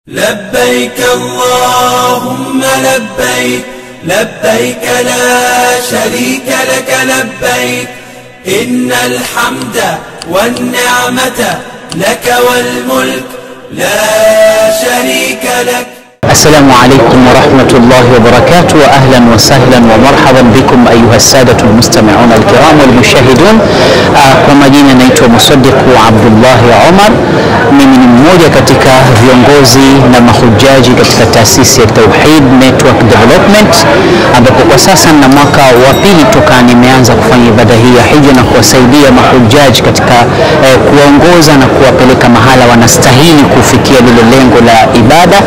لبيك اللهم لبيك لبيك لا شريك لك لبيك إن الحمد والنعمة لك والملك لا شريك لك. السلام عليكم ورحمة الله وبركاته، وأهلا وسهلا ومرحبا بكم أيها السادة المستمعون الكرام والمشاهدون. Kwa majina naitwa Musaddiqu Abdullahi Omar. Mimi ni mmoja katika viongozi na mahujaji katika taasisi ya Tauhid Network Development, ambapo kwa sasa na mwaka wa pili toka nimeanza kufanya ibada hii ya hija na kuwasaidia mahujaji katika kuongoza na kuwapeleka mahala wanastahili kufikia lile lengo la ibada.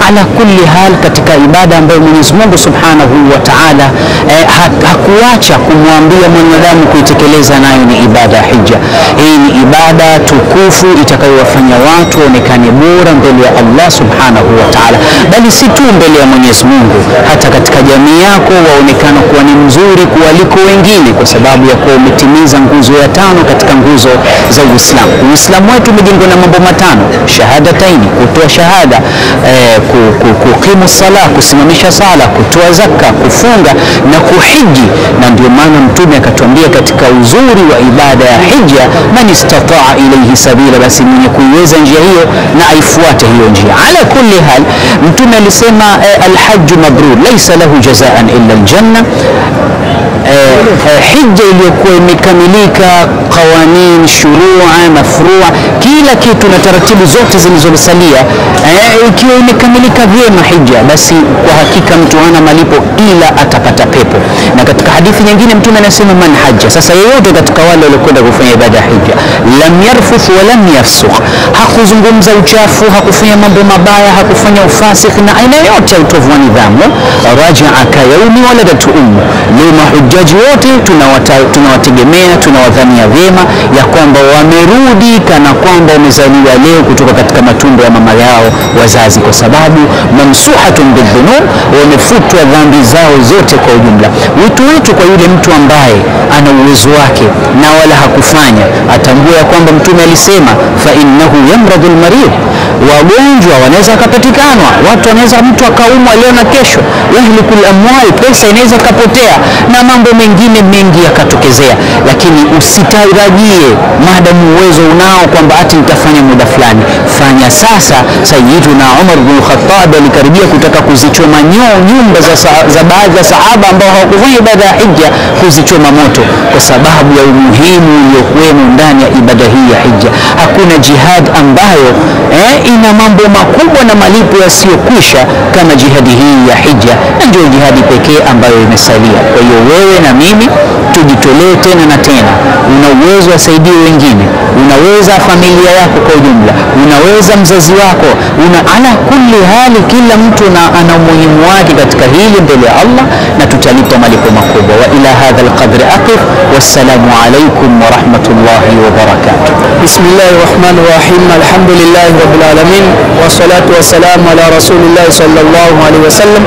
Ala kulli hal, katika ibada ambayo Mwenyezi Mungu Subhanahu wa Ta'ala hakuacha kumwambia mwanadamu kuitekeleza, nayo ni ibada ya hija. Hii ni ibada tukufu itakayowafanya watu waonekane bora mbele ya Allah Subhanahu wa Ta'ala, bali si tu mbele ya Mwenyezi Mungu, hata katika jamii yako waonekana kuwa ni mzuri kuwaliko wengine, kwa sababu ya kuwa umetimiza nguzo ya tano katika nguzo za Uislamu. Uislamu wetu umejengwa na mambo matano: shahadataini, kutoa shahada, kukimu sala, kusimamisha sala, kutoa zaka, kufunga na kuhiji. Na ndio maana Mtume akatuambia katika uzuri wa ibada ya hija, man istataa ilayhi sabila, basi mwenye kuiweza njia hiyo na aifuate hiyo njia. Ala kulli hal, Mtume alisema alhajju mabrur laysa lahu jazaan illa aljanna. Hija iliyokuwa imekamilika, qawanin, shurua, mafrua, kila kitu na taratibu zote zilizosalia, ikiwa imekamilika vyema hija, basi kwa hakika mtu hana malipo ila atapata pepo. Na katika hadithi nyingine Mtume anasema man hajja, sasa yeyote katika wale waliokwenda kufanya ibada ya hija, lam yarfuth wa lam yafsukh, hakuzungumza uchafu, hakufanya mambo mabaya, hakufanya ufasiki na aina yote ya utovu wa nidhamu, rajaa ka yaumi waladatu ummu. Leo mahujaji wote tunawategemea, tunawadhania vyema ya kwamba wamerudi kana kwamba wamezaliwa leo kutoka katika matumbo ya mama yao wazazi, kwa sababu mamsuhatun bidhunub, wamefutwa dhambi zao zote kwa ujumla. Wito wetu kwa yule mtu ambaye ana uwezo wake na wala hakufanya, atambue ya kwamba Mtume alisema fa innahu yamradul marid, wagonjwa wanaweza kupatikanwa, watu wanaweza, mtu akaumwa leo na kesho, yahlikul amwal, pesa inaweza kupotea na mambo mengine mengi yakatokezea. Lakini usitarajie maadamu uwezo unao kwamba ati nitafanya muda fulani. Fanya sasa. Sayyiduna Umar bin Khattab alikaribia kutaka kuzichoma nyumba za baadhi ya sahaba ambao hawakufanya ibada ya hija, kuzichoma moto kwa sababu ya umuhimu uliokuwemo ndani ya ibada hii ya hija. Hakuna jihad ambayo ina mambo makubwa na malipo yasiyokwisha kama jihadi hii ya hija, na ndio jihadi pekee ambayo imesalia. Kwa hiyo wewe na mimi tujitolee tena na tena. Una uwezo wasaidie wengine, unaweza familia yako kwa ujumla, unaweza mzazi wako, ala kulli hali, kila mtu ana umuhimu wake katika hili mbele ya Allah, na tutalipwa malipo makubwa. Wa ila hadha alqadri aqif, wassalamu alaykum wa rahmatullahi wa barakatuh. Bismillahir rahmanir rahim, alhamdulillahi rabbil alamin, wassalatu wassalamu ala rasulillahi sallallahu alaihi wasallam.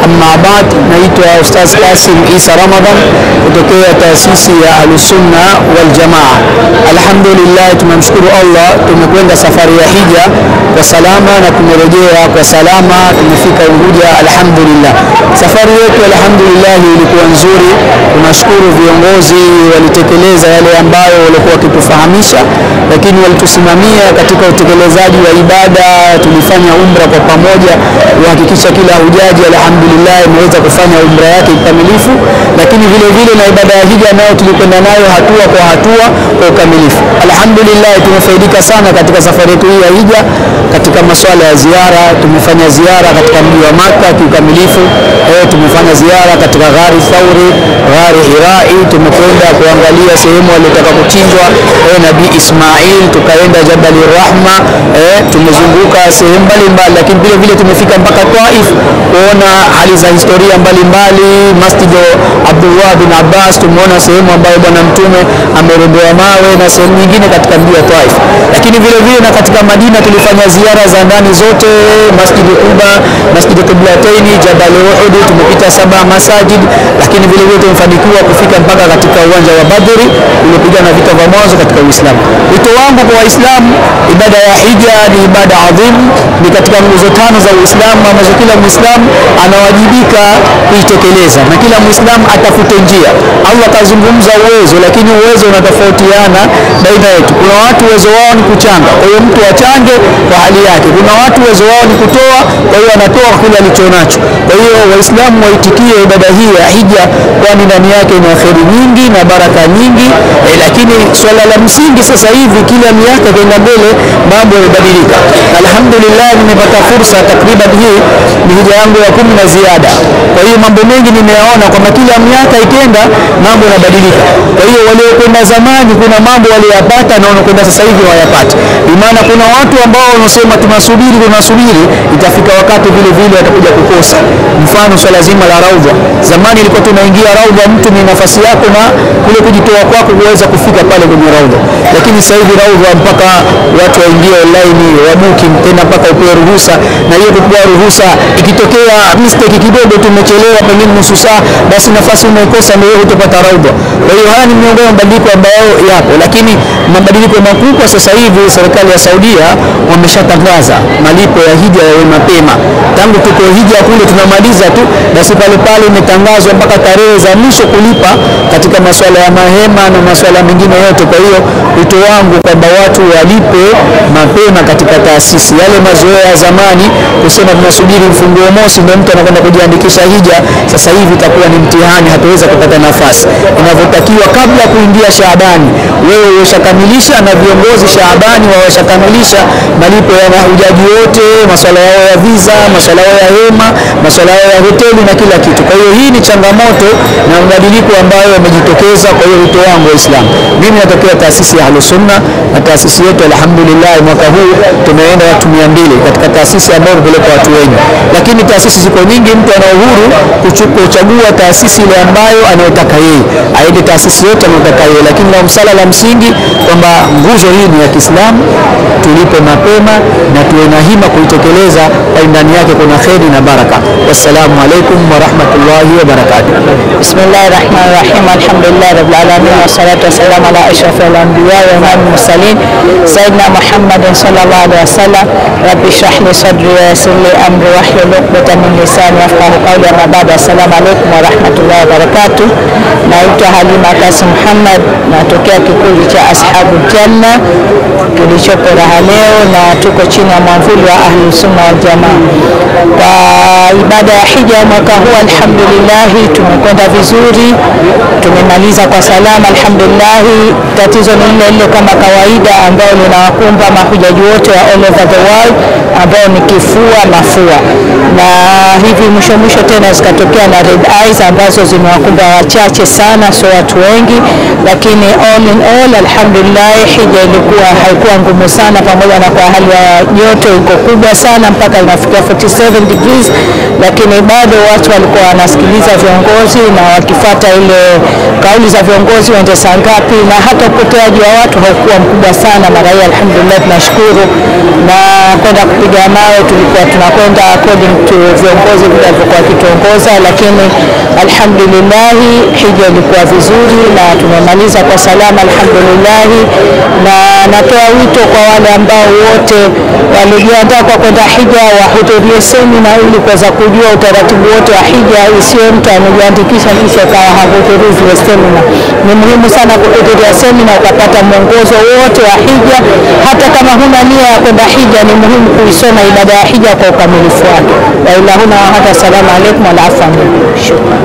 Amma ba'd, naitwa Ustaz Qasim Isa Ramadhan kutokea taasisi ya Ahlusunna wal Jamaa. Alhamdulillah, tunamshukuru Allah, tumekwenda safari ya hija kwa salama na tumerejea kwa salama, tumefika Unguja alhamdulillah. Safari yetu alhamdulillah ilikuwa nzuri. Tunashukuru viongozi walitekeleza yale ambayo walikuwa wakitufahamisha, lakini walitusimamia katika utekelezaji wa ibada. Tulifanya umra kwa pamoja kuhakikisha kila hujaji alhamdulillah ameweza kufanya umra yake kikamilifu, lakini vile vile na ibada ya hija nayo tulikwenda nayo hatua kwa hatua kwa ukamilifu. Alhamdulillah, tumefaidika sana katika safari yetu hii ya hija. Katika masuala ya ziara, tumefanya ziara katika mji wa Makkah kiukamilifu. Tumefanya ziara katika Ghari Thauri, Ghari Hirai, tumekwenda kuangalia sehemu aliyotaka kuchinjwa Nabii Ismail, tukaenda Jabal Rahma, tumezunguka sehemu mbalimbali, lakini vile vile tumefika mpaka Taif kuona hali za historia mbalimbali. Masjid Abdullah bin Abbas tumeona sehemu ambayo bwana mtume amerembewa mawe na sehemu nyingine katika mji wa Taif. Lakini vile vile na katika Madina tulifanya ziara za ndani zote, Masjid Quba, Masjid Qiblatayn, Jabal Uhud, tumepita 7 masajid. Lakini vile vile tumefanikiwa kufika mpaka katika uwanja wa Badri uliopigana vita vya mwanzo katika Uislamu. Wito wangu kwa Waislamu, ibada ya hija ni ibada adhimu, ni katika nguzo 5 za Uislamu ambazo kila Muislamu anawajibika kuitekeleza, na kila Muislamu atafute njia. Allah kazungumza uwezo, lakini uwezo unatofautiana baina yetu. Kuna watu uwezo wao ni kuchanga, kwa hiyo mtu achange kwa hali yake. Kuna watu uwezo wao ni kutoa, kwa hiyo anatoa kile alichonacho. Kwa hiyo Waislamu waitikie ibada hii ya hija, kwani ndani yake ina kheri nyingi na baraka nyingi. Lakini swala la msingi sasa hivi, kila miaka kwenda mbele mambo yanabadilika. Alhamdulillah, nimepata fursa takriban hii ni hija yangu ya 10 na ziada. Kwa hiyo mambo mengi nimeyaona kwamba kila miaka ikenda mambo yanabadilika. Kwa hiyo waliokwenda zamani kuna mambo waliyapata na wanakwenda sasa hivi hawayapati. Kwa maana kuna watu ambao wanasema tunasubiri, itafika wakati vile vile watakuja kukosa. Mfano swala zima la raudha. Zamani ilikuwa tunaingia raudha, mtu ni nafasi yako na kule kujitoa kwako kuweza kufika pale kwenye raudha. Lakini sasa hivi raudha mpaka watu waingie online, wabuki tena mpaka upewe ruhusa, na hiyo kupewa ruhusa ikitokea mistake kidogo tumechelewa pengine nusu saa, basi nafasi umeikosa na wewe utapata raudha. Kwa hiyo haya ni miongoni mwa mabadiliko ambayo yapo, lakini mabadiliko makubwa sasa hivi serikali ya Saudia wameshatangaza malipo ya hija yawe mapema. Tangu tuko hija kule tunamaliza tu, basi pale imetangazwa mpaka tarehe za mwisho kulipa katika masuala ya mahema na masuala mengine yote. Kwa hiyo wito wangu kwamba watu walipe mapema katika taasisi. Yale mazoea ya zamani kusema tunasubiri mfunguo mosi ndio mtu anakwenda kujiandikisha hija, sasa hivi itakuwa ni mtihani, hataweza kupata nafasi. Inavyotakiwa kabla kuingia Shaabani, wewe ushakamilisha na viongozi Shaabani wawashakamilisha malipo ya mahujaji wote, masuala yao ya visa, masuala yao ya hema, masuala yao ya hoteli na kila kitu. Kwa hiyo hii ni changamoto na mabadiliko ambayo yamejitokeza. Kwa hiyo wito wangu Waislamu, mimi natokea taasisi ya Ahlus Sunna, na taasisi yetu alhamdulillah mwaka huu tumeenda watu 200 katika taasisi ambayo kupeleka watu wengi. Lakini taasisi ziko nyingi, mtu ana uhuru kuchagua taasisi ile ambayo anayotaka yeye, aende taasisi yote anayotaka yeye. Lakini la msala la msingi kwamba nguzo hii ni ya Kiislamu, tulipe mapema na tuwe na hima kuitekeleza, kwa ndani yake kuna kheri na baraka. Wassalamu alaikum wa rahmatullahi wa barakatuh. Bismillahirrahmanirrahim. Alhamdulillah rabbil alamin, wassalatu wassalamu ala ashrafil anbiya wa imamil mursalin sayyidina Muhammadin sallallahu alaihi wasallam. Rabbi shrah li sadri wa yassir li amri wahlul 'uqdatam min lisani yafqahu qawli. Amma ba'd, assalamu alaikum wa rahmatullahi wa barakatuh. Naitwa Halima Kasim Muhammad, natokea kikundi cha Ashabul Janna kilichopo Raha leo, na tuko chini ya mwavuli wa Ahlus Sunna wal Jamaa. Kwa ibada ya hija mwaka huu alhamdulillah tumekwenda vizuri, tumemaliza kwa salama alhamdulillah. Tatizo ni ile kama kawaida ambao linawakumba mahujaji wote wa all over the world, ambao ni mafua, na hivi mwisho tena zikatokea na red eyes ambazo zimewakumba wachache sana, sio watu wengi. Lakini all in all alhamdulillah hija haikuwa ngumu sana, pamoja na kwa hali ya joto iko kubwa sana mpaka inafikia 47 degrees, lakini bado watu walikuwa wanasikiliza viongozi na wakifuata ile kauli za viongozi waende saa ngapi, na hata upoteaji wa watu haukuwa mkubwa sana. Mara hii alhamdulillah tunashukuru, na kwenda kupiga mawe tulikuwa tunakwenda according to viongozi vile walivyokuwa kituongoza, lakini alhamdulillah hija ilikuwa vizuri na tumemaliza kwa salama alhamdulillah. Na natoa wito kwa wale ambao wote walijiandaa kwa kwenda hija wahudhurie semina ili kuweza kujua utaratibu wote wa hija, isiwe mtu amejiandikisha kisha kawa hahudhurii zile semina. Ni muhimu sana kuhudhuria semina ukapata mwongozo wote wa hija. Hata kama huna nia ya kwenda hija, ni muhimu kuisoma ibada ya hija kwa ukamilifu wake. Wa ila huna wa hada, assalamu alaykum wa rahmatullahi. Shukran.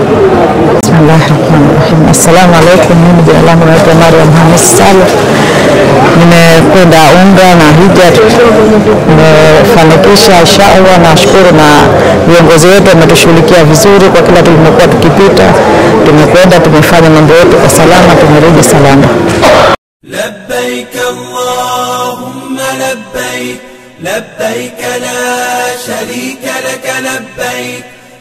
Bismillahirrahmanirrahim. Assalamu alaykum. Mimi jina langu naitwa Mariam Hamis Saleh. Nimekwenda umra na hija, nimefanikisha inshallah. Nashukuru na viongozi wetu wametushughulikia vizuri kwa kila tulimokuwa tukipita. Tumekwenda, tumefanya mambo yetu kwa salama, tumerudi salama. لبيك اللهم لبيك لبيك لا شريك لك لبيك